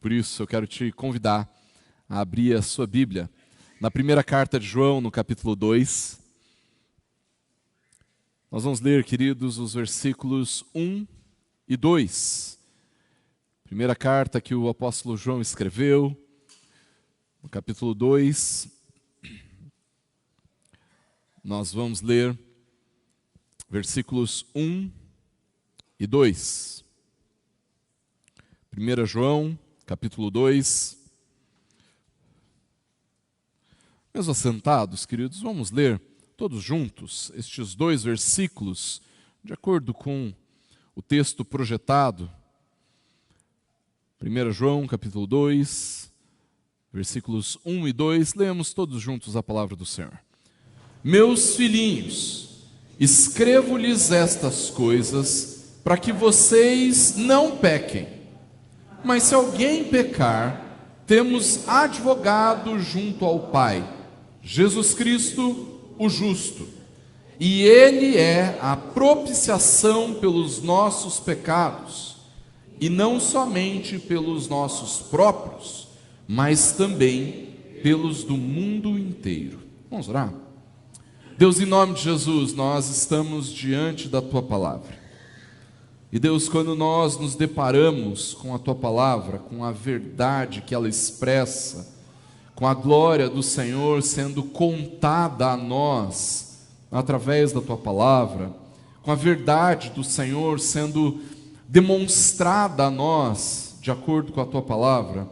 Por isso, eu quero te convidar a abrir a sua Bíblia na primeira carta de João, no capítulo 2. Nós vamos ler, queridos, os versículos 1 e 2. Primeira carta que o apóstolo João escreveu, no capítulo 2. Nós vamos ler versículos 1 e 2. 1 João, capítulo 2. Mesmo assentados, queridos, vamos ler todos juntos estes dois versículos, de acordo com o texto projetado. 1 João, capítulo 2, versículos 1 e 2. Leamos todos juntos a palavra do Senhor. Meus filhinhos, escrevo-lhes estas coisas para que vocês não pequem. Mas se alguém pecar, temos advogado junto ao Pai, Jesus Cristo, o justo. E Ele é a propiciação pelos nossos pecados, e não somente pelos nossos próprios, mas também pelos do mundo inteiro. Vamos orar? Deus, em nome de Jesus, nós estamos diante da Tua palavra. E Deus, quando nós nos deparamos com a Tua palavra, com a verdade que ela expressa, com a glória do Senhor sendo contada a nós através da Tua palavra, com a verdade do Senhor sendo demonstrada a nós de acordo com a Tua palavra,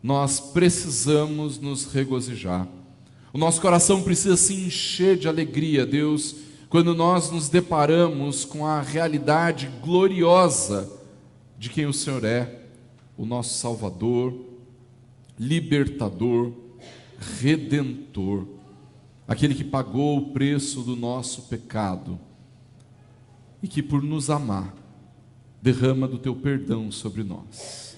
nós precisamos nos regozijar. O nosso coração precisa se encher de alegria, Deus, quando nós nos deparamos com a realidade gloriosa de quem o Senhor é, o nosso Salvador, libertador, redentor, aquele que pagou o preço do nosso pecado e que, por nos amar, derrama do Teu perdão sobre nós.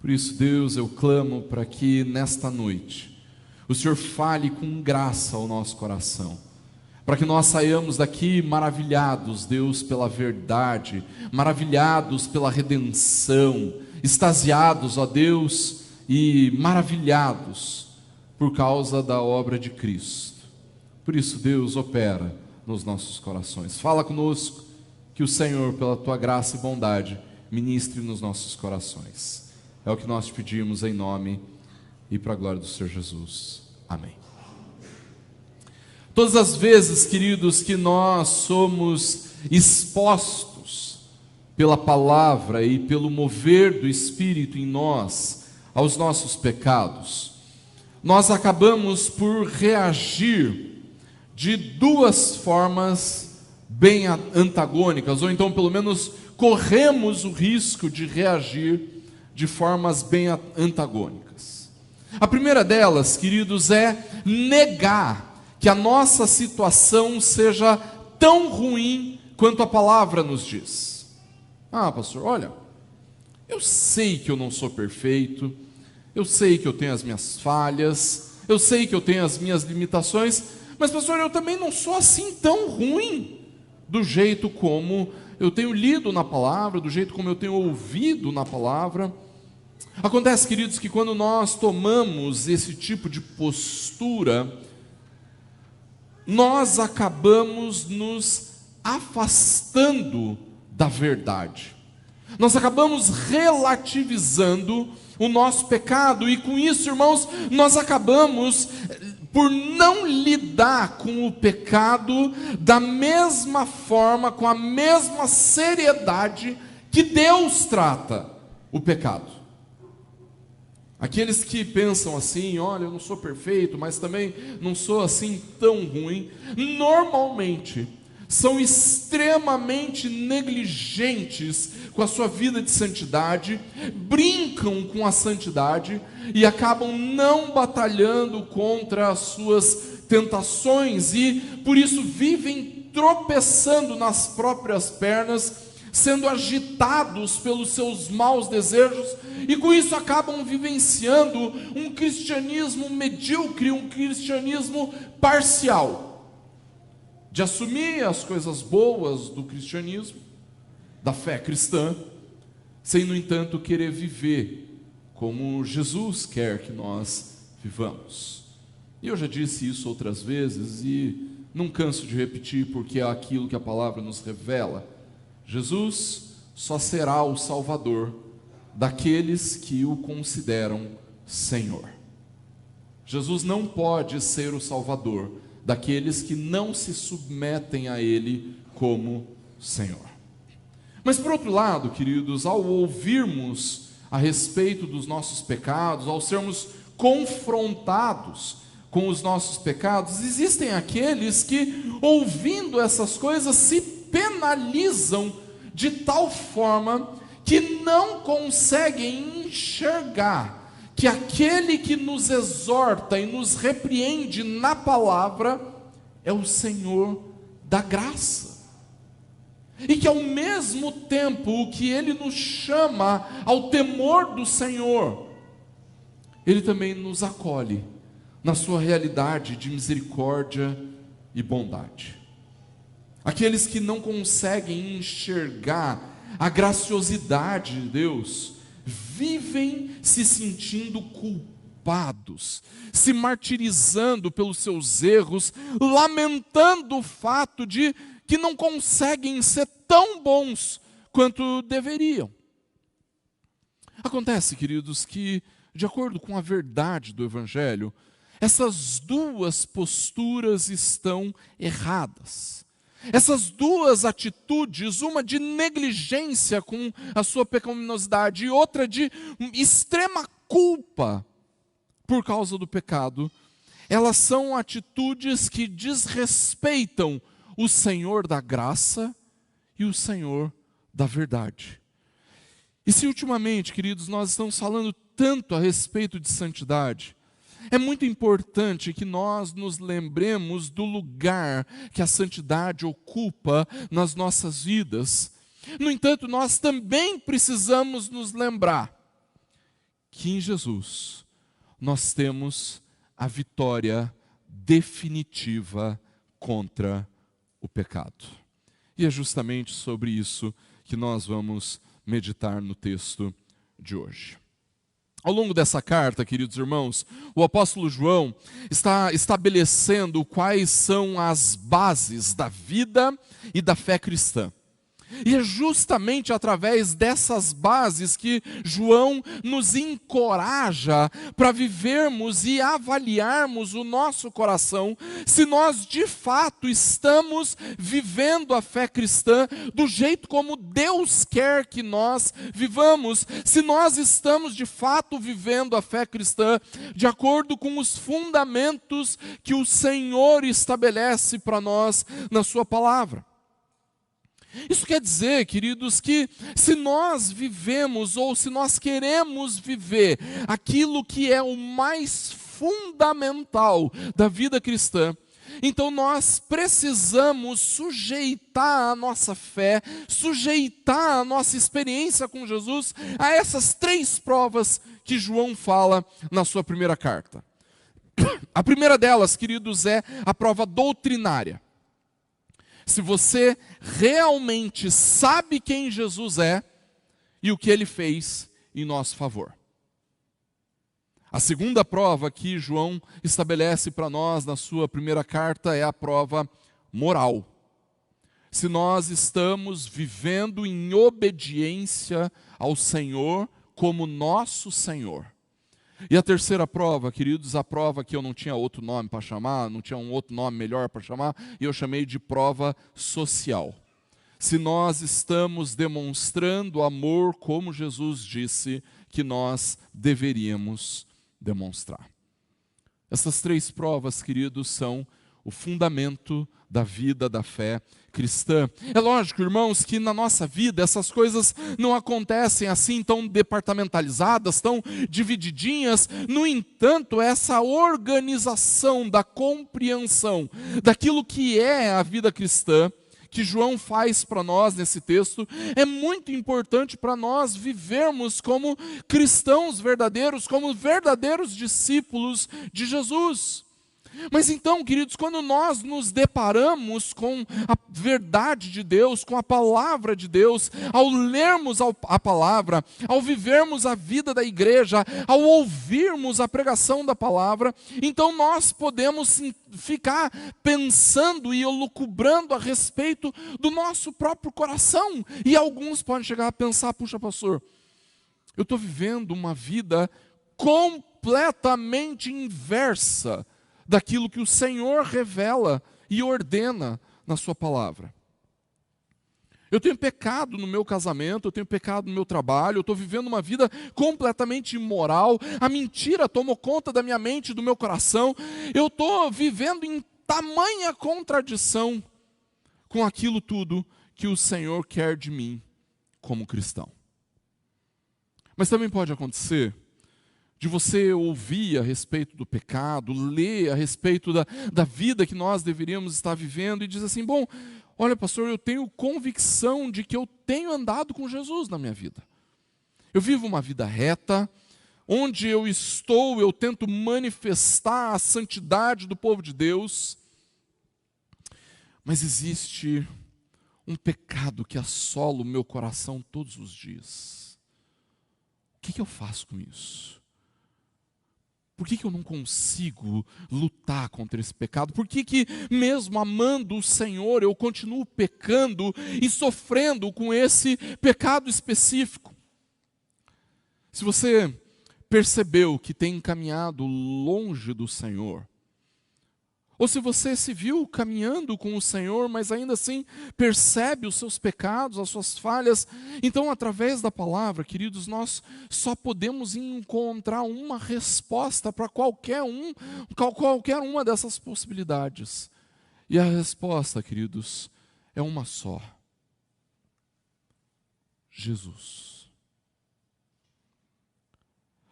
Por isso, Deus, eu clamo para que nesta noite o Senhor fale com graça ao nosso coração, para que nós saiamos daqui maravilhados, Deus, pela verdade, maravilhados pela redenção, extasiados, ó Deus, e maravilhados por causa da obra de Cristo. Por isso, Deus, opera nos nossos corações. Fala conosco, que o Senhor, pela Tua graça e bondade, ministre nos nossos corações. É o que nós te pedimos em nome e para a glória do Senhor Jesus. Amém. Todas as vezes, queridos, que nós somos expostos pela palavra e pelo mover do Espírito em nós, aos nossos pecados, nós acabamos por reagir de duas formas bem antagônicas, ou então pelo menos corremos o risco de reagir de formas bem antagônicas. A primeira delas, queridos, é negar que a nossa situação seja tão ruim quanto a palavra nos diz. Ah, pastor, olha, eu sei que eu não sou perfeito, eu sei que eu tenho as minhas falhas, eu sei que eu tenho as minhas limitações, mas pastor, eu também não sou assim tão ruim, do jeito como eu tenho lido na palavra, do jeito como eu tenho ouvido na palavra. Acontece, queridos, que quando nós tomamos esse tipo de postura, nós acabamos nos afastando da verdade. Nós acabamos relativizando o nosso pecado e com isso, irmãos, nós acabamos por não lidar com o pecado da mesma forma, com a mesma seriedade que Deus trata o pecado. Aqueles que pensam assim, olha, eu não sou perfeito, mas também não sou assim tão ruim, normalmente são extremamente negligentes com a sua vida de santidade, brincam com a santidade e acabam não batalhando contra as suas tentações e por isso vivem tropeçando nas próprias pernas, sendo agitados pelos seus maus desejos, e com isso acabam vivenciando um cristianismo medíocre, um cristianismo parcial, de assumir as coisas boas do cristianismo, da fé cristã, sem, no entanto, querer viver como Jesus quer que nós vivamos. E eu já disse isso outras vezes e não canso de repetir, porque é aquilo que a palavra nos revela. Jesus só será o Salvador daqueles que o consideram Senhor. Jesus não pode ser o Salvador daqueles que não se submetem a Ele como Senhor. Mas por outro lado, queridos, ao ouvirmos a respeito dos nossos pecados, ao sermos confrontados com os nossos pecados, existem aqueles que, ouvindo essas coisas, se penalizam de tal forma que não conseguem enxergar que aquele que nos exorta e nos repreende na palavra é o Senhor da graça. E que ao mesmo tempo o que Ele nos chama ao temor do Senhor, Ele também nos acolhe na sua realidade de misericórdia e bondade. Aqueles que não conseguem enxergar a graciosidade de Deus, vivem se sentindo culpados, se martirizando pelos seus erros, lamentando o fato de que não conseguem ser tão bons quanto deveriam. Acontece, queridos, que, de acordo com a verdade do Evangelho, essas duas posturas estão erradas. Essas duas atitudes, uma de negligência com a sua pecaminosidade e outra de extrema culpa por causa do pecado, elas são atitudes que desrespeitam o Senhor da graça e o Senhor da verdade. E se ultimamente, queridos, nós estamos falando tanto a respeito de santidade, é muito importante que nós nos lembremos do lugar que a santidade ocupa nas nossas vidas. No entanto, nós também precisamos nos lembrar que em Jesus nós temos a vitória definitiva contra o pecado. E é justamente sobre isso que nós vamos meditar no texto de hoje. Ao longo dessa carta, queridos irmãos, o apóstolo João está estabelecendo quais são as bases da vida e da fé cristã. E é justamente através dessas bases que João nos encoraja para vivermos e avaliarmos o nosso coração, se nós de fato estamos vivendo a fé cristã do jeito como Deus quer que nós vivamos, se nós estamos de fato vivendo a fé cristã de acordo com os fundamentos que o Senhor estabelece para nós na sua palavra. Isso quer dizer, queridos, que se nós vivemos ou se nós queremos viver aquilo que é o mais fundamental da vida cristã, então nós precisamos sujeitar a nossa fé, sujeitar a nossa experiência com Jesus a essas três provas que João fala na sua primeira carta. A primeira delas, queridos, é a prova doutrinária. Se você realmente sabe quem Jesus é e o que Ele fez em nosso favor. A segunda prova que João estabelece para nós na sua primeira carta é a prova moral. Se nós estamos vivendo em obediência ao Senhor como nosso Senhor. E a terceira prova, queridos, a prova que eu não tinha outro nome para chamar, não tinha um outro nome melhor para chamar, e eu chamei de prova social. Se nós estamos demonstrando amor como Jesus disse que nós deveríamos demonstrar. Essas três provas, queridos, são o fundamento da vida da fé cristã. É lógico, irmãos, que na nossa vida essas coisas não acontecem assim tão departamentalizadas, tão divididinhas. No entanto, essa organização da compreensão daquilo que é a vida cristã, que João faz para nós nesse texto, é muito importante para nós vivermos como cristãos verdadeiros, como verdadeiros discípulos de Jesus. Mas então, queridos, quando nós nos deparamos com a verdade de Deus, com a palavra de Deus, ao lermos a palavra, ao vivermos a vida da igreja, ao ouvirmos a pregação da palavra, então nós podemos ficar pensando e elucubrando a respeito do nosso próprio coração. E alguns podem chegar a pensar: puxa, pastor, eu estou vivendo uma vida completamente inversa daquilo que o Senhor revela e ordena na sua palavra. Eu tenho pecado no meu casamento, eu tenho pecado no meu trabalho, eu estou vivendo uma vida completamente imoral, a mentira tomou conta da minha mente e do meu coração, eu estou vivendo em tamanha contradição com aquilo tudo que o Senhor quer de mim como cristão. Mas também pode acontecer de você ouvir a respeito do pecado, ler a respeito da vida que nós deveríamos estar vivendo e dizer assim: bom, olha, pastor, eu tenho convicção de que eu tenho andado com Jesus na minha vida. Eu vivo uma vida reta, onde eu estou, eu tento manifestar a santidade do povo de Deus, mas existe um pecado que assola o meu coração todos os dias. O que eu faço com isso? Por que eu não consigo lutar contra esse pecado? Por que mesmo amando o Senhor, eu continuo pecando e sofrendo com esse pecado específico? Se você percebeu que tem caminhado longe do Senhor, ou se você se viu caminhando com o Senhor, mas ainda assim percebe os seus pecados, as suas falhas, então através da palavra, queridos, nós só podemos encontrar uma resposta para qualquer uma dessas possibilidades. E a resposta, queridos, é uma só: Jesus.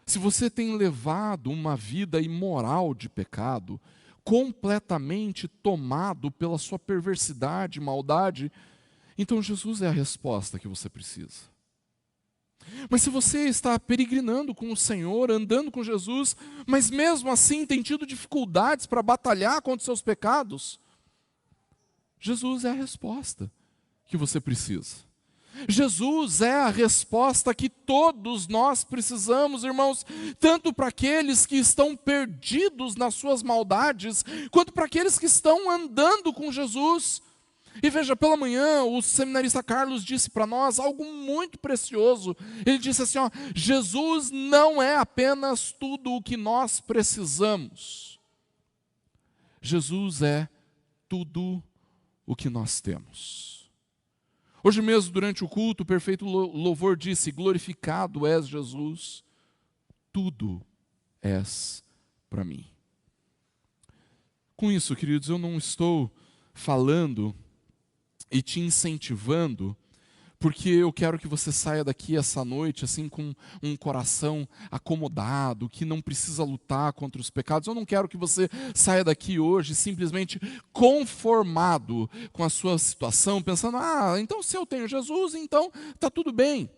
Se você tem levado uma vida imoral de pecado, completamente tomado pela sua perversidade, maldade, então Jesus é a resposta que você precisa. Mas se você está peregrinando com o Senhor, andando com Jesus, mas mesmo assim tem tido dificuldades para batalhar contra os seus pecados, Jesus é a resposta que você precisa. Jesus é a resposta que todos nós precisamos, irmãos, tanto para aqueles que estão perdidos nas suas maldades, quanto para aqueles que estão andando com Jesus. E veja, pela manhã, o seminarista Carlos disse para nós algo muito precioso. Ele disse assim: Jesus não é apenas tudo o que nós precisamos. Jesus é tudo o que nós temos. Hoje mesmo, durante o culto, o perfeito louvor disse: glorificado és Jesus, tudo és para mim. Com isso, queridos, eu não estou falando e te incentivando, porque eu quero que você saia daqui essa noite assim com um coração acomodado, que não precisa lutar contra os pecados. Eu não quero que você saia daqui hoje simplesmente conformado com a sua situação, pensando: então se eu tenho Jesus, então está tudo bem.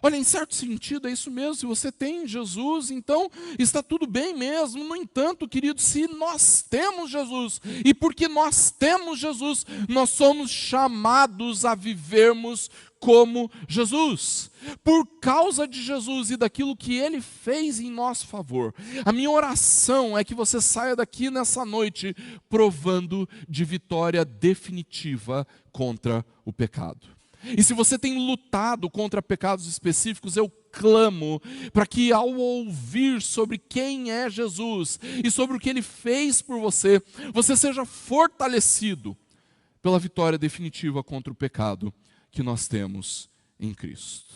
Olha, em certo sentido é isso mesmo. Se você tem Jesus, então está tudo bem mesmo. No entanto, querido, se nós temos Jesus, e porque nós temos Jesus, nós somos chamados a vivermos como Jesus. Por causa de Jesus e daquilo que Ele fez em nosso favor, a minha oração é que você saia daqui nessa noite provando de vitória definitiva contra o pecado. E se você tem lutado contra pecados específicos, eu clamo para que, ao ouvir sobre quem é Jesus e sobre o que Ele fez por você, você seja fortalecido pela vitória definitiva contra o pecado que nós temos em Cristo.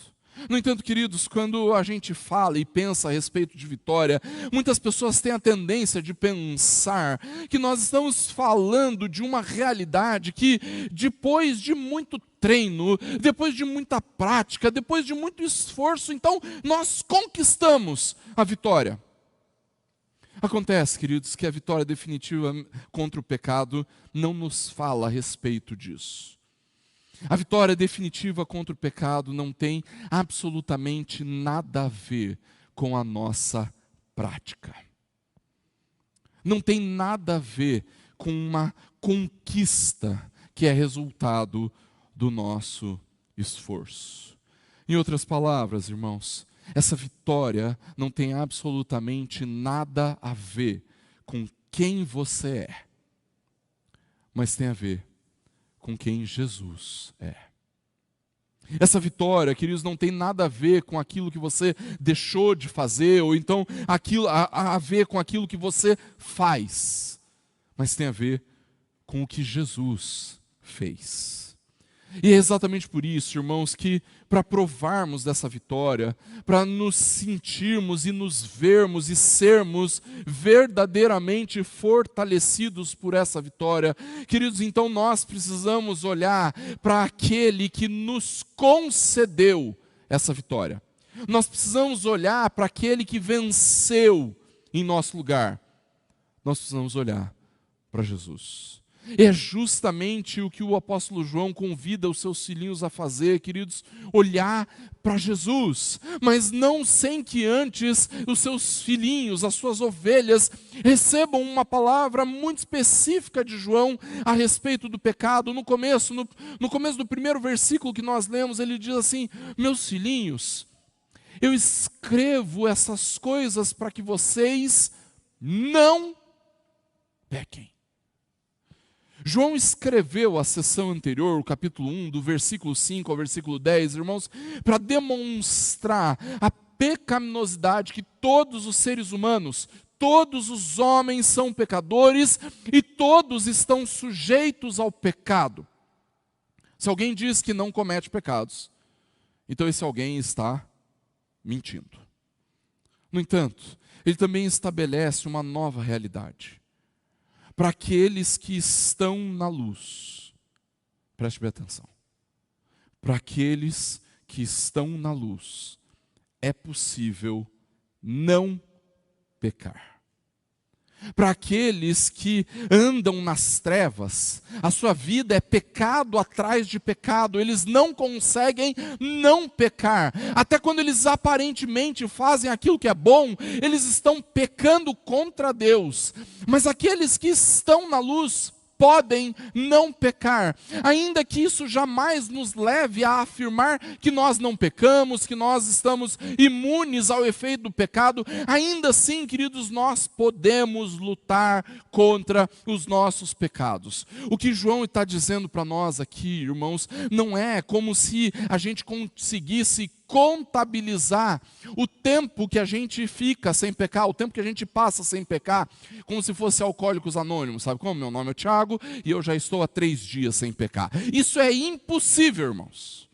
No entanto, queridos, quando a gente fala e pensa a respeito de vitória, muitas pessoas têm a tendência de pensar que nós estamos falando de uma realidade que, depois de muito treino, depois de muita prática, depois de muito esforço, então nós conquistamos a vitória. Acontece, queridos, que a vitória definitiva contra o pecado não nos fala a respeito disso. A vitória definitiva contra o pecado não tem absolutamente nada a ver com a nossa prática. não tem nada a ver com uma conquista que é resultado do nosso esforço. Em outras palavras, irmãos, essa vitória não tem absolutamente nada a ver com quem você é, mas tem a ver com quem Jesus é. Essa vitória, queridos, não tem nada a ver com aquilo que você deixou de fazer, ou então a ver com aquilo que você faz, mas tem a ver com o que Jesus fez. E é exatamente por isso, irmãos, que para provarmos dessa vitória, para nos sentirmos e nos vermos e sermos verdadeiramente fortalecidos por essa vitória, queridos, então nós precisamos olhar para aquele que nos concedeu essa vitória. Nós precisamos olhar para aquele que venceu em nosso lugar. Nós precisamos olhar para Jesus. É justamente o que o apóstolo João convida os seus filhinhos a fazer, queridos, olhar para Jesus, mas não sem que antes os seus filhinhos, as suas ovelhas, recebam uma palavra muito específica de João a respeito do pecado. No começo do primeiro versículo que nós lemos, ele diz assim: meus filhinhos, eu escrevo essas coisas para que vocês não pequem. João escreveu a sessão anterior, o capítulo 1, do versículo 5 ao versículo 10, irmãos, para demonstrar a pecaminosidade que todos os seres humanos, todos os homens são pecadores e todos estão sujeitos ao pecado. Se alguém diz que não comete pecados, então esse alguém está mentindo. No entanto, ele também estabelece uma nova realidade. Para aqueles que estão na luz, preste bem atenção, para aqueles que estão na luz, é possível não pecar. Para aqueles que andam nas trevas, a sua vida é pecado atrás de pecado, eles não conseguem não pecar. Até quando eles aparentemente fazem aquilo que é bom, eles estão pecando contra Deus. Mas aqueles que estão na luz podem não pecar, ainda que isso jamais nos leve a afirmar que nós não pecamos, que nós estamos imunes ao efeito do pecado. Ainda assim, queridos, nós podemos lutar contra os nossos pecados. O que João está dizendo para nós aqui, irmãos, não é como se a gente conseguisse contabilizar o tempo que a gente fica sem pecar, o tempo que a gente passa sem pecar, como se fosse Alcoólicos Anônimos, sabe como? Meu nome é Tiago e eu já estou há 3 dias sem pecar. Isso é impossível, irmãos.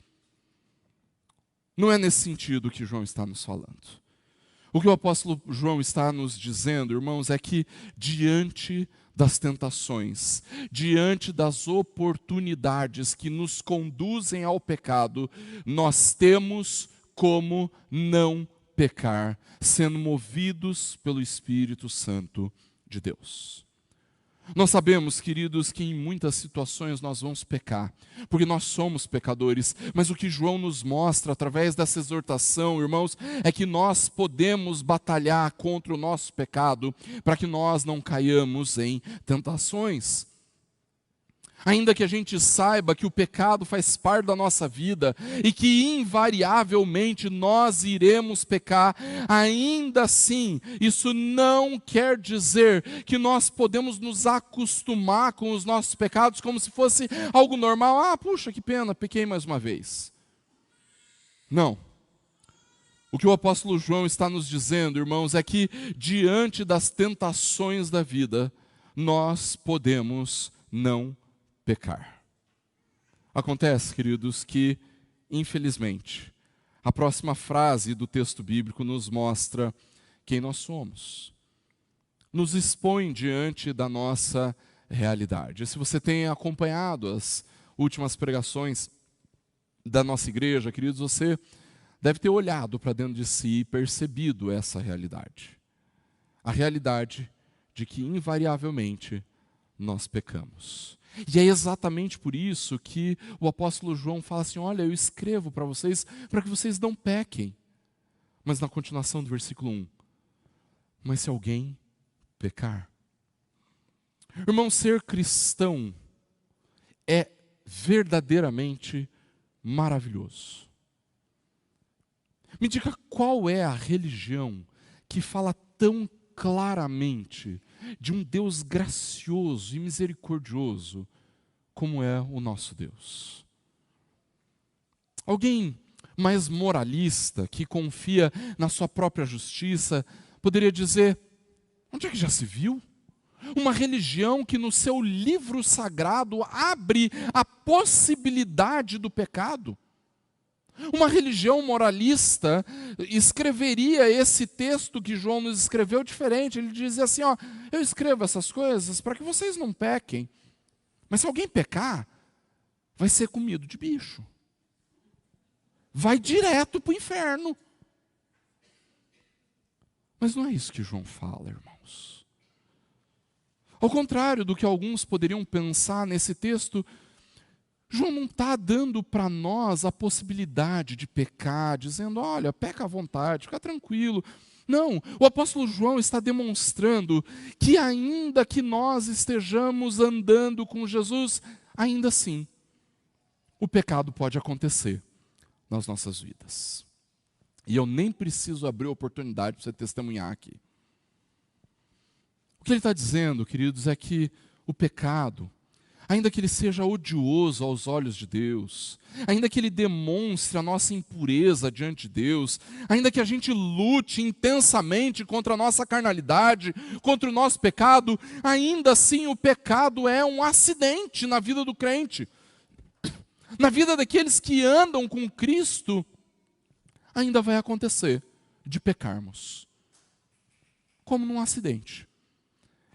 Não é nesse sentido que João está nos falando. O que o apóstolo João está nos dizendo, irmãos, é que diante das tentações, diante das oportunidades que nos conduzem ao pecado, nós temos como não pecar, sendo movidos pelo Espírito Santo de Deus. Nós sabemos, queridos, que em muitas situações nós vamos pecar, porque nós somos pecadores, mas o que João nos mostra através dessa exortação, irmãos, é que nós podemos batalhar contra o nosso pecado, para que nós não caiamos em tentações. Ainda que a gente saiba que o pecado faz parte da nossa vida e que invariavelmente nós iremos pecar, ainda assim, isso não quer dizer que nós podemos nos acostumar com os nossos pecados como se fosse algo normal. Ah, puxa, que pena, pequei mais uma vez. Não. O que o apóstolo João está nos dizendo, irmãos, é que diante das tentações da vida, nós podemos não pecar. Acontece, queridos, que, infelizmente, a próxima frase do texto bíblico nos mostra quem nós somos. Nos expõe diante da nossa realidade. Se você tem acompanhado as últimas pregações da nossa igreja, queridos, você deve ter olhado para dentro de si e percebido essa realidade. A realidade de que, invariavelmente, nós pecamos. E é exatamente por isso que o apóstolo João fala assim: olha, eu escrevo para que vocês não pequem. Mas na continuação do versículo 1, mas se alguém pecar, Irmão, ser cristão é verdadeiramente maravilhoso. Me diga qual é a religião que fala tão claramente de um Deus gracioso e misericordioso como é o nosso Deus. Alguém mais moralista, que confia na sua própria justiça, poderia dizer: onde é que já se viu? Uma religião que no seu livro sagrado abre a possibilidade do pecado. Uma religião moralista escreveria esse texto que João nos escreveu diferente. Ele dizia assim: ó, eu escrevo essas coisas para que vocês não pequem. Mas se alguém pecar, vai ser comido de bicho. Vai direto para o inferno. Mas não é isso que João fala, irmãos. Ao contrário do que alguns poderiam pensar nesse texto, João não está dando para nós a possibilidade de pecar, dizendo: olha, peca à vontade, fica tranquilo. Não, o apóstolo João está demonstrando que ainda que nós estejamos andando com Jesus, ainda assim, o pecado pode acontecer nas nossas vidas. E eu nem preciso abrir a oportunidade para você testemunhar aqui. O que ele está dizendo, queridos, é que o pecado, ainda que ele seja odioso aos olhos de Deus, ainda que ele demonstre a nossa impureza diante de Deus, ainda que a gente lute intensamente contra a nossa carnalidade, contra o nosso pecado, ainda assim o pecado é um acidente na vida do crente. Na vida daqueles que andam com Cristo, ainda vai acontecer de pecarmos, como num acidente.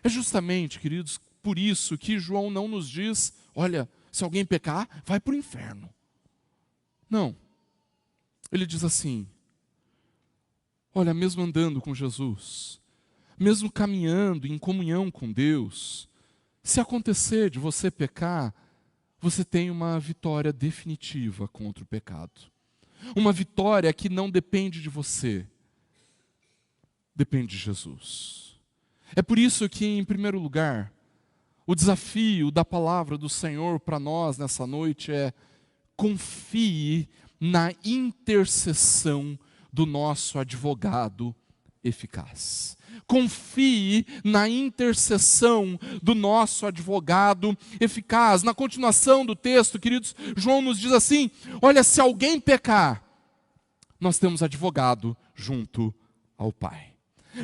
É justamente, queridos, por isso que João não nos diz: olha, se alguém pecar, vai para o inferno. Não. Ele diz assim: olha, mesmo andando com Jesus, mesmo caminhando em comunhão com Deus, se acontecer de você pecar, você tem uma vitória definitiva contra o pecado. Uma vitória que não depende de você, depende de Jesus. É por isso que, em primeiro lugar, o desafio da palavra do Senhor para nós nessa noite é: confie na intercessão do nosso advogado eficaz. Confie na intercessão do nosso advogado eficaz. Na continuação do texto, queridos, João nos diz assim: olha, se alguém pecar, nós temos advogado junto ao Pai.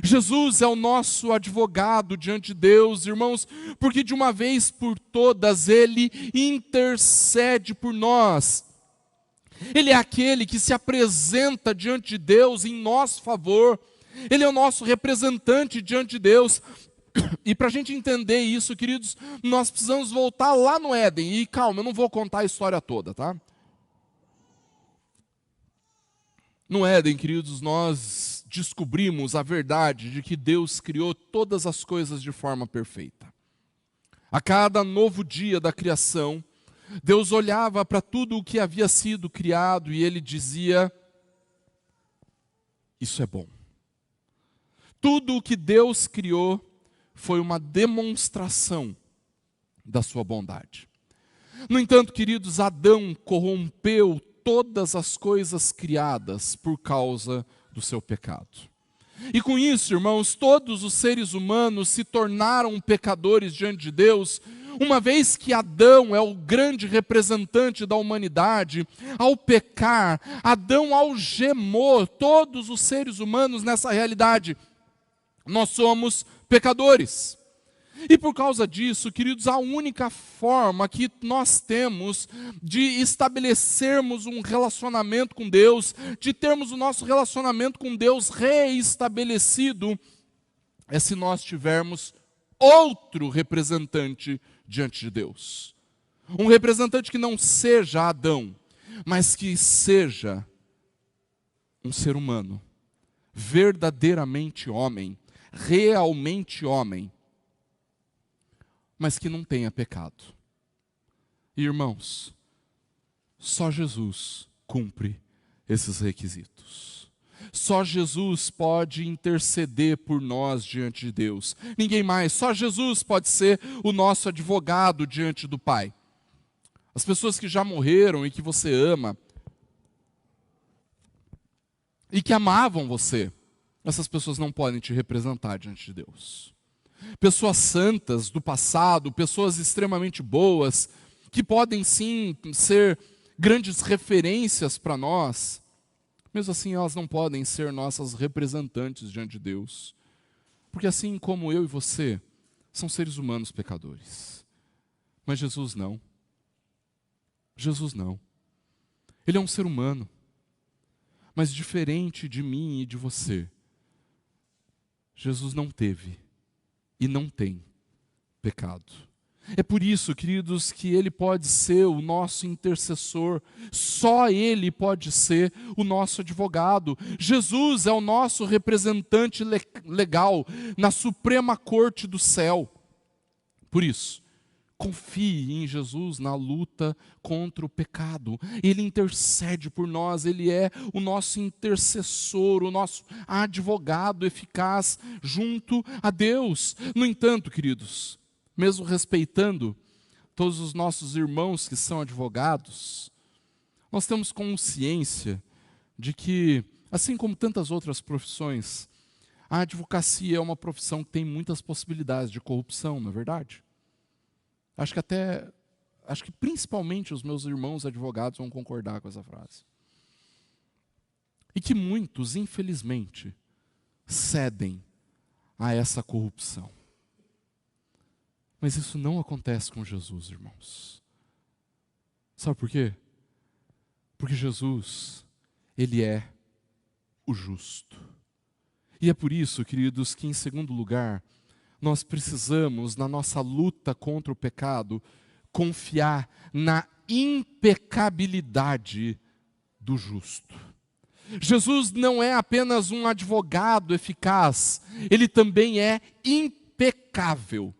Jesus é o nosso advogado diante de Deus, irmãos, porque de uma vez por todas Ele intercede por nós. Ele é aquele que se apresenta diante de Deus em nosso favor. Ele é o nosso representante diante de Deus. E para a gente entender isso, queridos, nós precisamos voltar lá no Éden. E calma, eu não vou contar a história toda, tá? No Éden, queridos, nós descobrimos a verdade de que Deus criou todas as coisas de forma perfeita. A cada novo dia da criação, Deus olhava para tudo o que havia sido criado e Ele dizia: isso é bom. Tudo o que Deus criou foi uma demonstração da sua bondade. No entanto, queridos, Adão corrompeu todas as coisas criadas por causa do seu pecado. E com isso, irmãos, todos os seres humanos se tornaram pecadores diante de Deus, uma vez que Adão é o grande representante da humanidade. Ao pecar, Adão algemou todos os seres humanos nessa realidade. Nós somos pecadores. E por causa disso, queridos, a única forma que nós temos de estabelecermos um relacionamento com Deus, de termos o nosso relacionamento com Deus reestabelecido, é se nós tivermos outro representante diante de Deus. Um representante que não seja Adão, mas que seja um ser humano, verdadeiramente homem, realmente homem, mas que não tenha pecado. E, irmãos, só Jesus cumpre esses requisitos. Só Jesus pode interceder por nós diante de Deus. Ninguém mais. Só Jesus pode ser o nosso advogado diante do Pai. As pessoas que já morreram e que você ama, e que amavam você, essas pessoas não podem te representar diante de Deus. Pessoas santas do passado, pessoas extremamente boas, que podem sim ser grandes referências para nós, mesmo assim elas não podem ser nossas representantes diante de Deus. Porque assim como eu e você, são seres humanos pecadores. Mas Jesus não. Jesus não. Ele é um ser humano. Mas diferente de mim e de você, Jesus não teve e não tem pecado. É por isso, queridos, que Ele pode ser o nosso intercessor. Só Ele pode ser o nosso advogado. Jesus é o nosso representante legal na Suprema Corte do céu. Por isso, confie em Jesus na luta contra o pecado. Ele intercede por nós, Ele é o nosso intercessor, o nosso advogado eficaz junto a Deus. No entanto, queridos, mesmo respeitando todos os nossos irmãos que são advogados, nós temos consciência de que, assim como tantas outras profissões, a advocacia é uma profissão que tem muitas possibilidades de corrupção, não é verdade? Acho que principalmente os meus irmãos advogados vão concordar com essa frase. E que muitos, infelizmente, cedem a essa corrupção. Mas isso não acontece com Jesus, irmãos. Sabe por quê? Porque Jesus, Ele é o justo. E é por isso, queridos, que em segundo lugar, nós precisamos, na nossa luta contra o pecado, confiar na impecabilidade do justo. Jesus não é apenas um advogado eficaz, Ele também é impecável.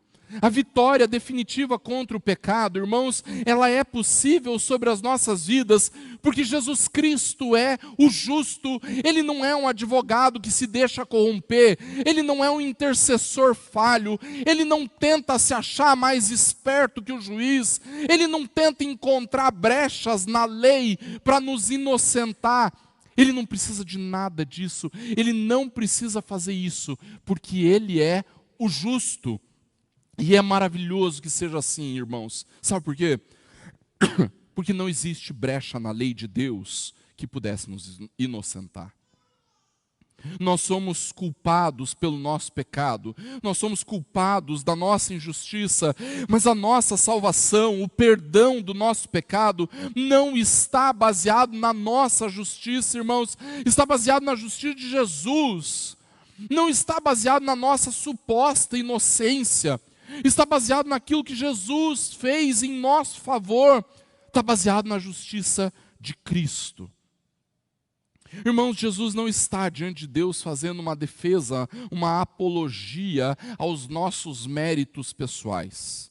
A vitória definitiva contra o pecado, irmãos, ela é possível sobre as nossas vidas, porque Jesus Cristo é o justo. Ele não é um advogado que se deixa corromper, Ele não é um intercessor falho, Ele não tenta se achar mais esperto que o juiz, Ele não tenta encontrar brechas na lei para nos inocentar. Ele não precisa de nada disso, Ele não precisa fazer isso, porque Ele é o justo. E é maravilhoso que seja assim, irmãos. Sabe por quê? Porque não existe brecha na lei de Deus que pudesse nos inocentar. Nós somos culpados pelo nosso pecado, nós somos culpados da nossa injustiça, mas a nossa salvação, o perdão do nosso pecado, não está baseado na nossa justiça, irmãos, está baseado na justiça de Jesus, não está baseado na nossa suposta inocência, está baseado naquilo que Jesus fez em nosso favor, está baseado na justiça de Cristo. Irmãos, Jesus não está diante de Deus fazendo uma defesa, uma apologia aos nossos méritos pessoais.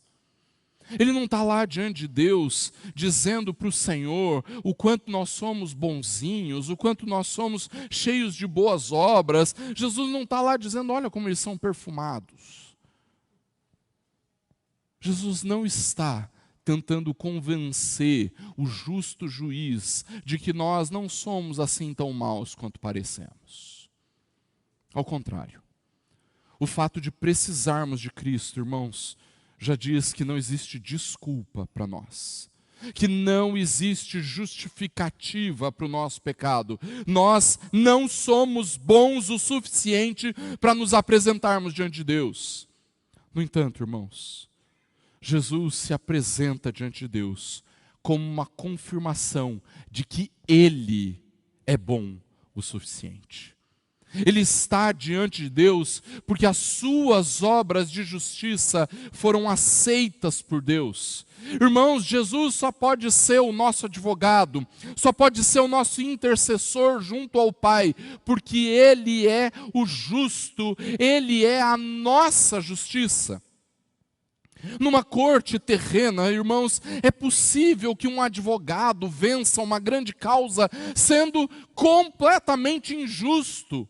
Ele não está lá diante de Deus dizendo para o Senhor o quanto nós somos bonzinhos, o quanto nós somos cheios de boas obras. Jesus não está lá dizendo, olha como eles são perfumados. Jesus não está tentando convencer o justo juiz de que nós não somos assim tão maus quanto parecemos. Ao contrário, o fato de precisarmos de Cristo, irmãos, já diz que não existe desculpa para nós, que não existe justificativa para o nosso pecado. Nós não somos bons o suficiente para nos apresentarmos diante de Deus. No entanto, irmãos, Jesus se apresenta diante de Deus como uma confirmação de que Ele é bom o suficiente. Ele está diante de Deus porque as suas obras de justiça foram aceitas por Deus. Irmãos, Jesus só pode ser o nosso advogado, só pode ser o nosso intercessor junto ao Pai, porque Ele é o justo, Ele é a nossa justiça. Numa corte terrena, irmãos, é possível que um advogado vença uma grande causa sendo completamente injusto.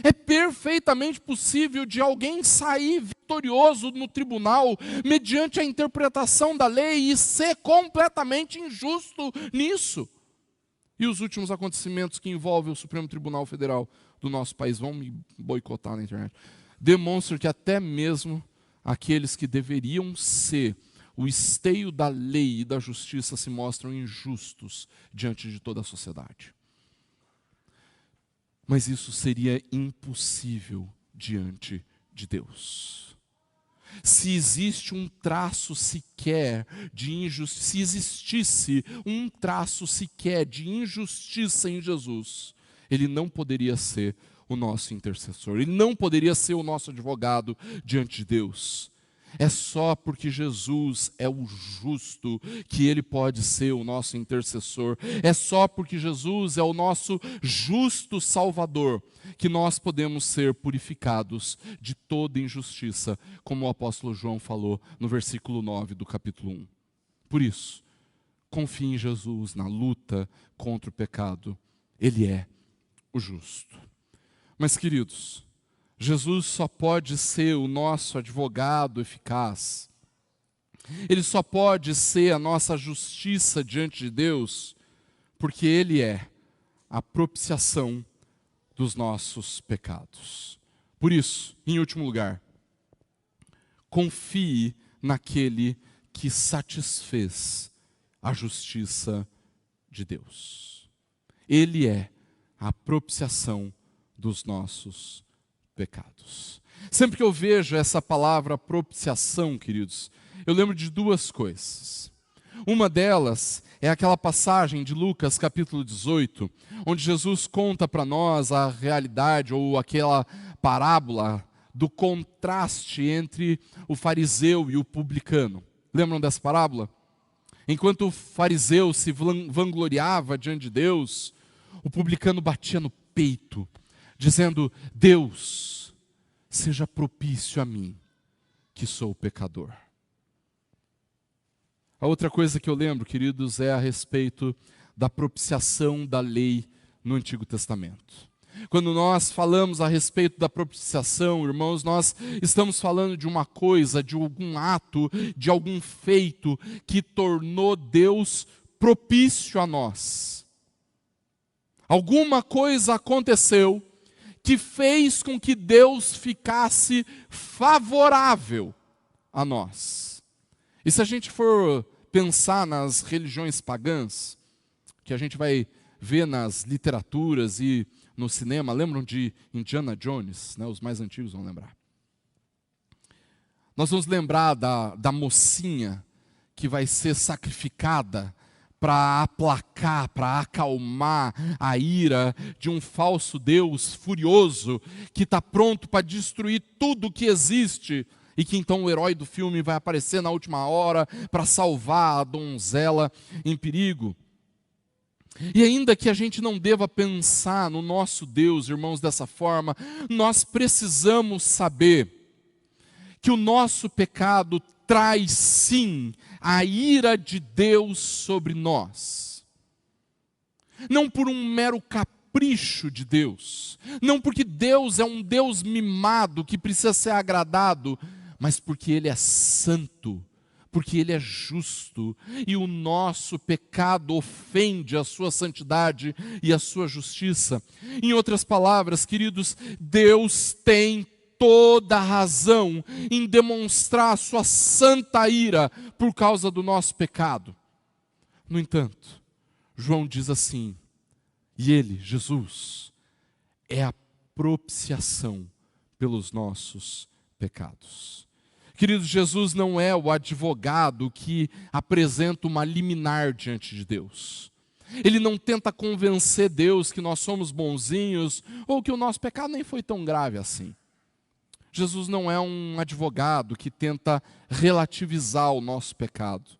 É perfeitamente possível de alguém sair vitorioso no tribunal mediante a interpretação da lei e ser completamente injusto nisso. E os últimos acontecimentos que envolvem o Supremo Tribunal Federal do nosso país, vão me boicotar na internet, demonstram que até mesmo aqueles que deveriam ser o esteio da lei e da justiça se mostram injustos diante de toda a sociedade. Mas isso seria impossível diante de Deus. Se existe um traço sequer de injustiça, se existisse um traço sequer de injustiça em Jesus, ele não poderia ser o nosso intercessor, ele não poderia ser o nosso advogado diante de Deus. É só porque Jesus é o justo que ele pode ser o nosso intercessor. É só porque Jesus é o nosso justo Salvador que nós podemos ser purificados de toda injustiça, como o apóstolo João falou no versículo 9 do capítulo 1. Por isso, confie em Jesus na luta contra o pecado. Ele é o justo. Mas, queridos, Jesus só pode ser o nosso advogado eficaz. Ele só pode ser a nossa justiça diante de Deus, porque Ele é a propiciação dos nossos pecados. Por isso, em último lugar, confie naquele que satisfez a justiça de Deus. Ele é a propiciação dos nossos pecados. Sempre que eu vejo essa palavra propiciação, queridos, eu lembro de duas coisas. Uma delas é aquela passagem de Lucas capítulo 18, onde Jesus conta para nós a realidade ou aquela parábola do contraste entre o fariseu e o publicano. Lembram dessa parábola? Enquanto o fariseu se vangloriava diante de Deus, o publicano batia no peito, dizendo: Deus, seja propício a mim, que sou pecador. A outra coisa que eu lembro, queridos, é a respeito da propiciação da lei no Antigo Testamento. Quando nós falamos a respeito da propiciação, irmãos, nós estamos falando de uma coisa, de algum ato, de algum feito que tornou Deus propício a nós. Alguma coisa aconteceu que fez com que Deus ficasse favorável a nós. E se a gente for pensar nas religiões pagãs, que a gente vai ver nas literaturas e no cinema, lembram de Indiana Jones, né? Os mais antigos vão lembrar. Nós vamos lembrar da mocinha que vai ser sacrificada para aplacar, para acalmar a ira de um falso Deus furioso que está pronto para destruir tudo que existe e que então o herói do filme vai aparecer na última hora para salvar a donzela em perigo. E ainda que a gente não deva pensar no nosso Deus, irmãos, dessa forma, nós precisamos saber que o nosso pecado traz sim a ira de Deus sobre nós. Não por um mero capricho de Deus, não porque Deus é um Deus mimado que precisa ser agradado, mas porque Ele é santo, porque Ele é justo, e o nosso pecado ofende a sua santidade e a sua justiça. Em outras palavras, queridos, Deus tem toda a razão em demonstrar a sua santa ira por causa do nosso pecado. No entanto, João diz assim, e Ele, Jesus, é a propiciação pelos nossos pecados. Queridos, Jesus não é o advogado que apresenta uma liminar diante de Deus. Ele não tenta convencer Deus que nós somos bonzinhos ou que o nosso pecado nem foi tão grave assim. Jesus não é um advogado que tenta relativizar o nosso pecado.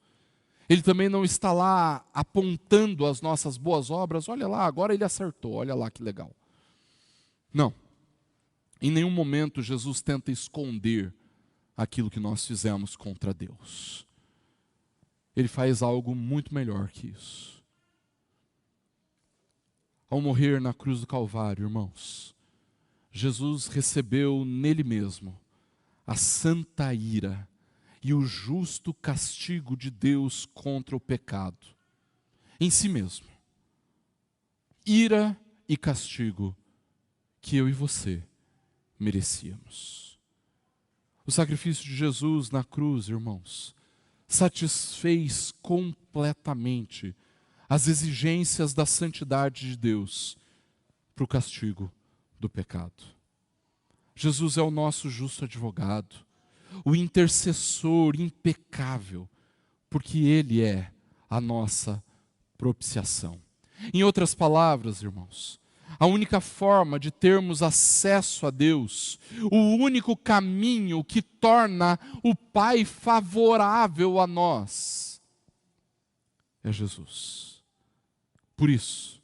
Ele também não está lá apontando as nossas boas obras. Olha lá, agora ele acertou, olha lá que legal. Não. Em nenhum momento Jesus tenta esconder aquilo que nós fizemos contra Deus. Ele faz algo muito melhor que isso. Ao morrer na cruz do Calvário, irmãos, Jesus recebeu nele mesmo a santa ira e o justo castigo de Deus contra o pecado, em si mesmo. Ira e castigo que eu e você merecíamos. O sacrifício de Jesus na cruz, irmãos, satisfez completamente as exigências da santidade de Deus para o castigo do pecado. Jesus é o nosso justo advogado, o intercessor impecável, porque Ele é a nossa propiciação. Em outras palavras, irmãos, a única forma de termos acesso a Deus, o único caminho que torna o Pai favorável a nós, é Jesus. Por isso,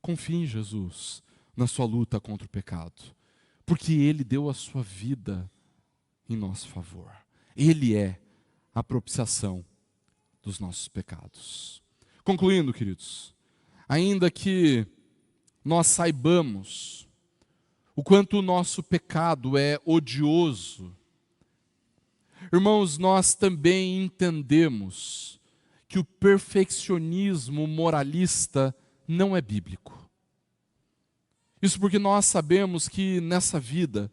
confie em Jesus na sua luta contra o pecado, porque Ele deu a sua vida em nosso favor. Ele é a propiciação dos nossos pecados. Concluindo, queridos, ainda que nós saibamos o quanto o nosso pecado é odioso, irmãos, nós também entendemos que o perfeccionismo moralista não é bíblico. Isso porque nós sabemos que nessa vida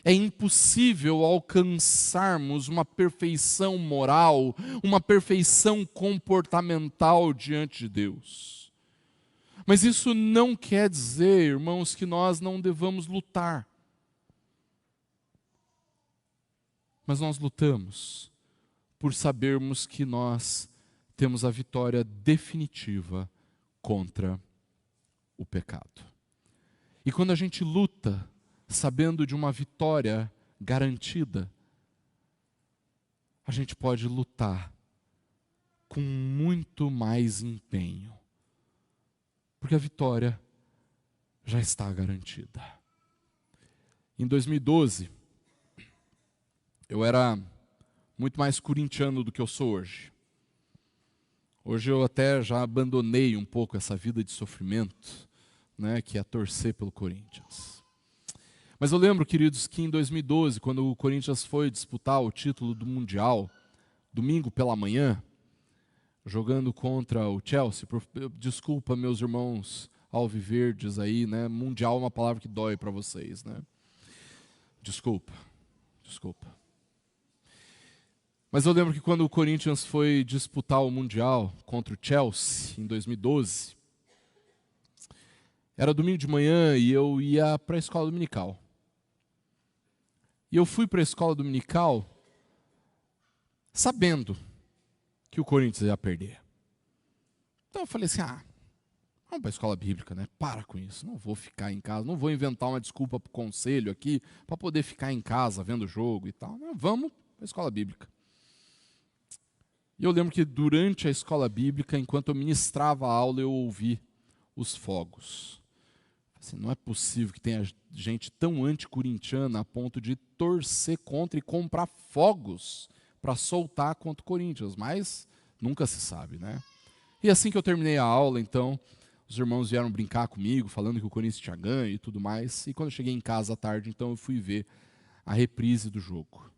é impossível alcançarmos uma perfeição moral, uma perfeição comportamental diante de Deus. Mas isso não quer dizer, irmãos, que nós não devamos lutar. Mas nós lutamos por sabermos que nós temos a vitória definitiva contra o pecado. E quando a gente luta, sabendo de uma vitória garantida, a gente pode lutar com muito mais empenho, porque a vitória já está garantida. Em 2012, eu era muito mais corintiano do que eu sou hoje. Hoje eu até já abandonei um pouco essa vida de sofrimento, né, que é torcer pelo Corinthians. Mas eu lembro, queridos, que em 2012, quando o Corinthians foi disputar o título do Mundial, domingo pela manhã, jogando contra o Chelsea, desculpa meus irmãos alviverdes aí, né? Mundial é uma palavra que dói para vocês, né? Desculpa. Mas eu lembro que quando o Corinthians foi disputar o Mundial contra o Chelsea, em 2012, era domingo de manhã e eu ia para a escola dominical. E eu fui para a escola dominical sabendo que o Corinthians ia perder. Então eu falei assim, vamos para a escola bíblica, né? Para com isso, não vou ficar em casa, não vou inventar uma desculpa para o conselho aqui, para poder ficar em casa vendo o jogo e tal. Não, vamos para a escola bíblica. E eu lembro que durante a escola bíblica, enquanto eu ministrava a aula, eu ouvi os fogos. Assim, não é possível que tenha gente tão anticorintiana a ponto de torcer contra e comprar fogos para soltar contra o Corinthians, mas nunca se sabe, né? E assim que eu terminei a aula, então, os irmãos vieram brincar comigo, falando que o Corinthians tinha ganho e tudo mais, e quando eu cheguei em casa à tarde, então eu fui ver a reprise do jogo.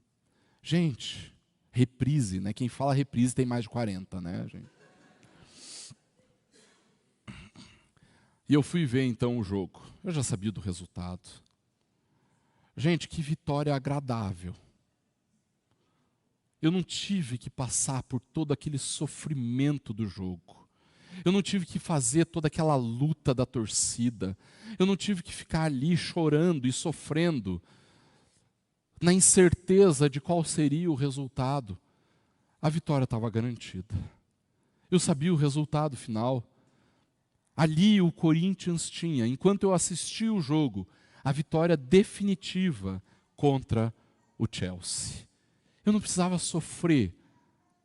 Gente, reprise, né? Quem fala reprise tem mais de 40, né, gente? E eu fui ver então o jogo. Eu já sabia do resultado. Gente, que vitória agradável. Eu não tive que passar por todo aquele sofrimento do jogo. Eu não tive que fazer toda aquela luta da torcida. Eu não tive que ficar ali chorando e sofrendo na incerteza de qual seria o resultado. A vitória estava garantida. Eu sabia o resultado final. Ali o Corinthians tinha, enquanto eu assistia o jogo, a vitória definitiva contra o Chelsea. Eu não precisava sofrer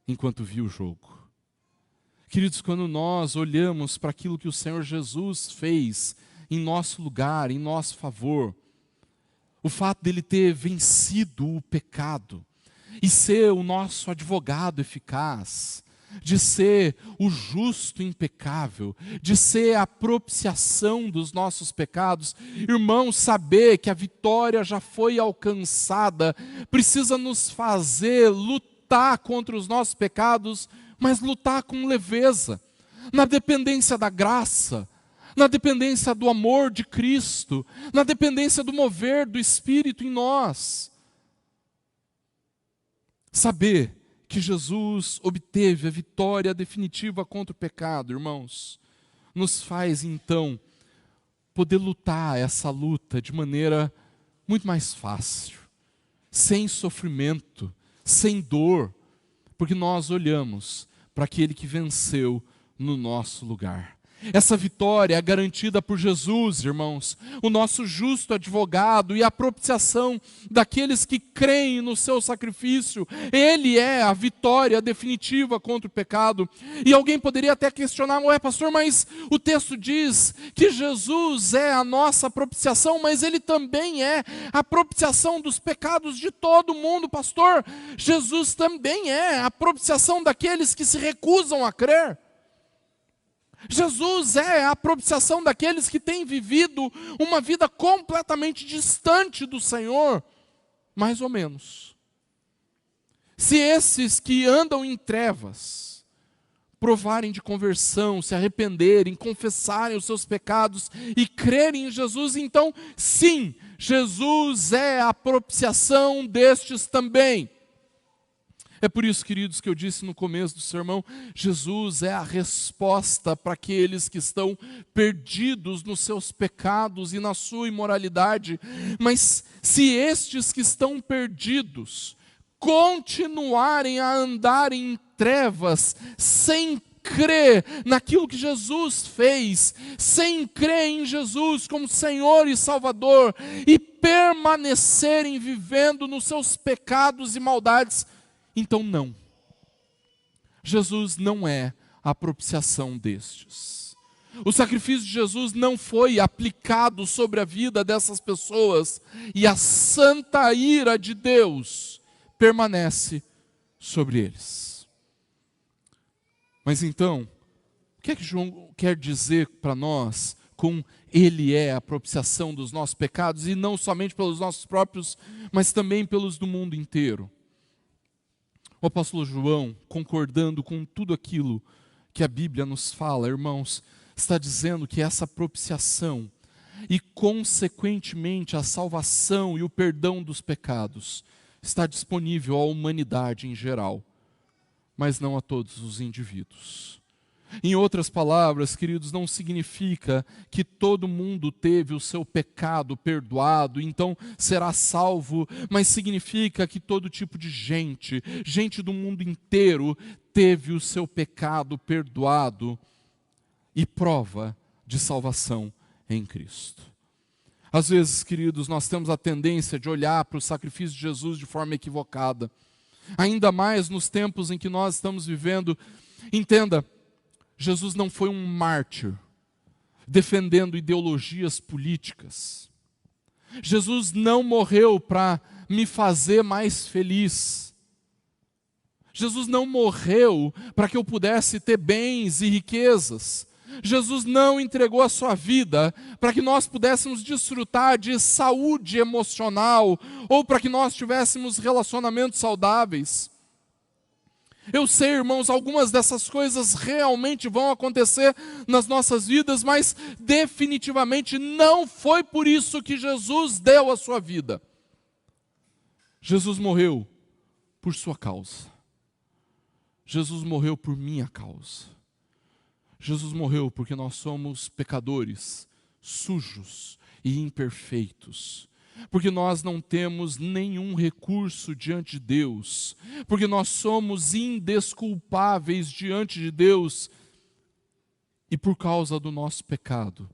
enquanto via o jogo. Queridos, quando nós olhamos para aquilo que o Senhor Jesus fez em nosso lugar, em nosso favor, o fato dele ter vencido o pecado, e ser o nosso advogado eficaz, de ser o justo impecável, de ser a propiciação dos nossos pecados. Irmãos, saber que a vitória já foi alcançada precisa nos fazer lutar contra os nossos pecados, mas lutar com leveza, na dependência da graça, na dependência do amor de Cristo, na dependência do mover do Espírito em nós. Saber que Jesus obteve a vitória definitiva contra o pecado, irmãos, nos faz então poder lutar essa luta de maneira muito mais fácil, sem sofrimento, sem dor, porque nós olhamos para aquele que venceu no nosso lugar. Essa vitória é garantida por Jesus, irmãos, o nosso justo advogado e a propiciação daqueles que creem no seu sacrifício. Ele é a vitória definitiva contra o pecado. E alguém poderia até questionar: ué, pastor, mas o texto diz que Jesus é a nossa propiciação, mas ele também é a propiciação dos pecados de todo mundo, pastor. Jesus também é a propiciação daqueles que se recusam a crer. Jesus é a propiciação daqueles que têm vivido uma vida completamente distante do Senhor, mais ou menos. Se esses que andam em trevas provarem de conversão, se arrependerem, confessarem os seus pecados e crerem em Jesus, então sim, Jesus é a propiciação destes também. É por isso, queridos, que eu disse no começo do sermão, Jesus é a resposta para aqueles que estão perdidos nos seus pecados e na sua imoralidade. Mas se estes que estão perdidos continuarem a andar em trevas, sem crer naquilo que Jesus fez, sem crer em Jesus como Senhor e Salvador, e permanecerem vivendo nos seus pecados e maldades, então não. Jesus não é a propiciação destes. O sacrifício de Jesus não foi aplicado sobre a vida dessas pessoas, e a santa ira de Deus permanece sobre eles. Mas então, o que é que João quer dizer para nós com Ele é a propiciação dos nossos pecados, e não somente pelos nossos próprios, mas também pelos do mundo inteiro? O apóstolo João, concordando com tudo aquilo que a Bíblia nos fala, irmãos, está dizendo que essa propiciação e, consequentemente, a salvação e o perdão dos pecados está disponível à humanidade em geral, mas não a todos os indivíduos. Em outras palavras, queridos, não significa que todo mundo teve o seu pecado perdoado, então será salvo, mas significa que todo tipo de gente do mundo inteiro, teve o seu pecado perdoado e prova de salvação em Cristo. Às vezes, queridos, nós temos a tendência de olhar para o sacrifício de Jesus de forma equivocada, ainda mais nos tempos em que nós estamos vivendo. Entenda, Jesus não foi um mártir, defendendo ideologias políticas. Jesus não morreu para me fazer mais feliz. Jesus não morreu para que eu pudesse ter bens e riquezas. Jesus não entregou a sua vida para que nós pudéssemos desfrutar de saúde emocional ou para que nós tivéssemos relacionamentos saudáveis. Eu sei, irmãos, algumas dessas coisas realmente vão acontecer nas nossas vidas, mas definitivamente não foi por isso que Jesus deu a sua vida. Jesus morreu por sua causa. Jesus morreu por minha causa. Jesus morreu porque nós somos pecadores, sujos e imperfeitos. Porque nós não temos nenhum recurso diante de Deus, porque nós somos indesculpáveis diante de Deus, e por causa do nosso pecado,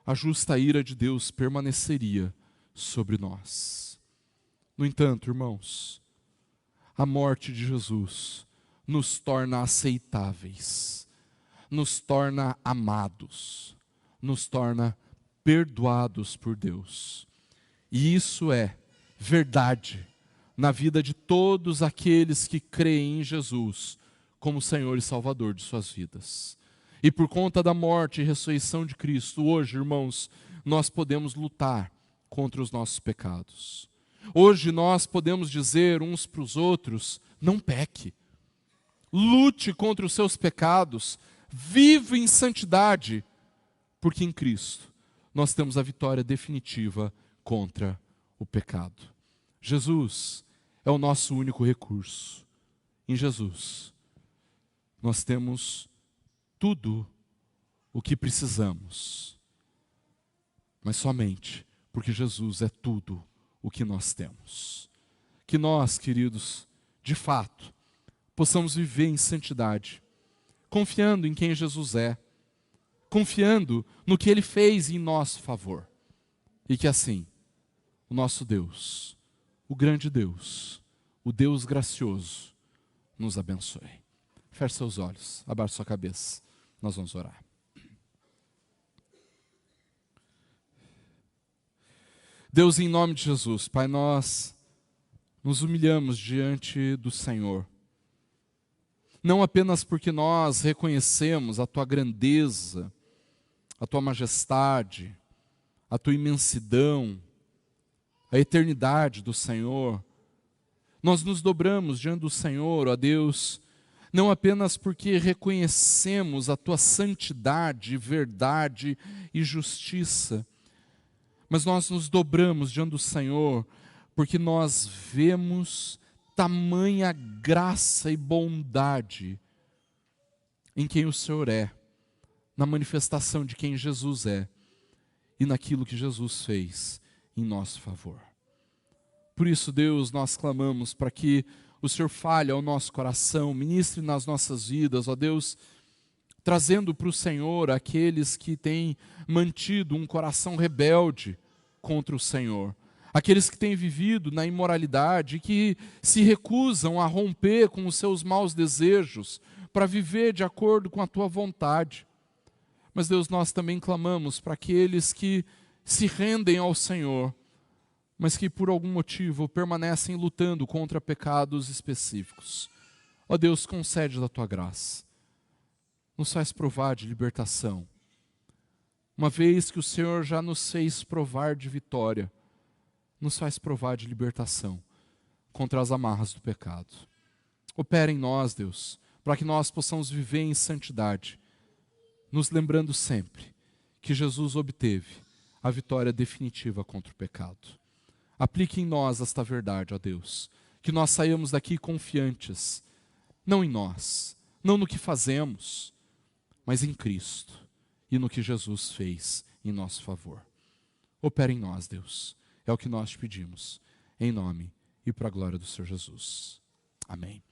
a justa ira de Deus permaneceria sobre nós. No entanto, irmãos, a morte de Jesus nos torna aceitáveis, nos torna amados, nos torna perdoados por Deus. E isso é verdade na vida de todos aqueles que creem em Jesus como Senhor e Salvador de suas vidas. E por conta da morte e ressurreição de Cristo, hoje, irmãos, nós podemos lutar contra os nossos pecados. Hoje nós podemos dizer uns para os outros: não peque, lute contra os seus pecados, viva em santidade, porque em Cristo nós temos a vitória definitiva contra o pecado. Jesus é o nosso único recurso. Em Jesus nós temos tudo o que precisamos, mas somente porque Jesus é tudo o que nós temos. Que nós, queridos, de fato, possamos viver em santidade, confiando em quem Jesus é, confiando no que Ele fez em nosso favor, e que assim, o nosso Deus, o grande Deus, o Deus gracioso, nos abençoe. Feche seus olhos, abaixe sua cabeça, nós vamos orar. Deus, em nome de Jesus, Pai, nós nos humilhamos diante do Senhor, não apenas porque nós reconhecemos a Tua grandeza, a Tua majestade, a Tua imensidão, a eternidade do Senhor. Nós nos dobramos diante do Senhor, ó Deus, não apenas porque reconhecemos a Tua santidade, verdade e justiça, mas nós nos dobramos diante do Senhor porque nós vemos tamanha graça e bondade em quem o Senhor é, na manifestação de quem Jesus é e naquilo que Jesus fez em nosso favor. Por isso, Deus, nós clamamos para que o Senhor fale ao nosso coração, ministre nas nossas vidas, ó Deus, trazendo para o Senhor aqueles que têm mantido um coração rebelde contra o Senhor, aqueles que têm vivido na imoralidade e que se recusam a romper com os seus maus desejos para viver de acordo com a Tua vontade. Mas, Deus, nós também clamamos para aqueles que se rendem ao Senhor, mas que por algum motivo permanecem lutando contra pecados específicos. Ó Deus, concede da Tua graça, nos faz provar de libertação, uma vez que o Senhor já nos fez provar de vitória, nos faz provar de libertação contra as amarras do pecado. Opera em nós, Deus, para que nós possamos viver em santidade, nos lembrando sempre que Jesus obteve a vitória definitiva contra o pecado. Aplique em nós esta verdade, ó Deus, que nós saiamos daqui confiantes, não em nós, não no que fazemos, mas em Cristo e no que Jesus fez em nosso favor. Opera em nós, Deus, é o que nós te pedimos, em nome e para a glória do Senhor Jesus. Amém.